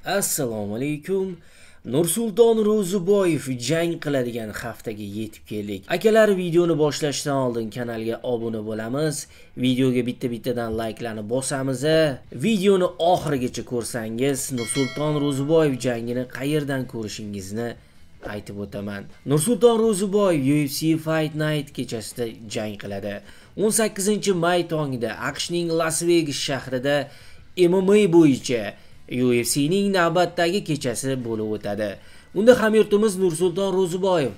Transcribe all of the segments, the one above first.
Assalomu alaykum. Nursulton Ro'ziboyev jang qiladigan haftaga yetib keldik. Akalar, videoni boshlashdan oldin kanalga obuna bo'lamiz. Videoga bitta-bittadan like'larni bosamiz. Videoni oxirigacha ko'rsangiz, Nursulton Ro'ziboyev jangini qayerdan ko'rishingizni aytib o'taman. Nursulton Ro'ziboyev UFC Fight Night kechasida jang qiladi. 18-may tongida AQShning Las Vegas shahrida MMA bo'yicha UFC'ning navbatdagi kechasi bo'lib o'tadi. Unda hamyurtimiz Nursulton Ro'ziboyev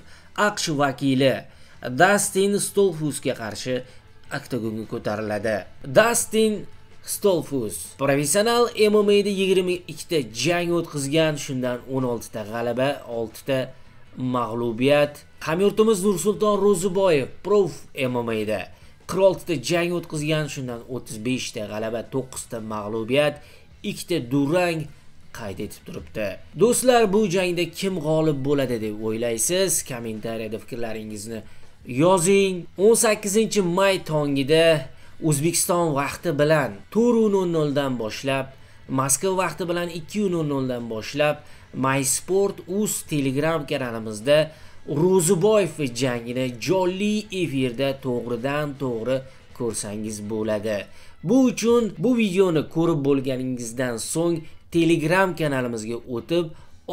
AQSh vakili Dustin Stoltzfusga qarshi oktagonga ko'tariladi. Dustin Stoltzfus professional MMA'da 22 ta jang o'tkazgan, shundan 16 ta g'alaba, 6 ta mag'lubiyat. Hamyurtimiz Nursulton Ro'ziboyev Prof MMA'da 46 ta jang o'tkazgan, shundan 35 ta g'alaba, 9 ta mag'lubiyat, 2 ta durang qayd etib turibdi. Do'stlar, bu jangda kim g'olib bo'ladi deb o'ylaysiz? Kommentariyada fikrlaringizni yozing. 18-may tongida O'zbekiston vaqti bilan 4:00 dan boshlab, Moskva vaqti bilan 2:00 dan boshlab MySport.uz Telegram kanalimizda Ro'ziboyev jangini jonli efirda to'g'ridan-to'g'ri ko'rsangiz bo'ladi. Bu uchun bu videoni ko'rib bo'lganingizdan so'ng Telegram kanalimizga o'tib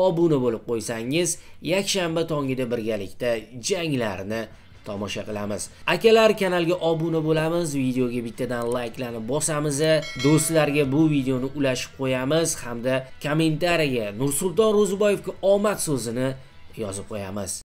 obuna bo'lib qo'ysangiz, yakshanba tongida birgalikda janglarni tomosha qilamiz. Akalar, kanalga obuna bo'lamiz, videoga bittadan like'larni bosamiz, do'stlarga bu videoni ulashib qo'yamiz hamda kommentariyaga Nursulton Ro'ziboyevga omad so'zini yozib qo'yamiz.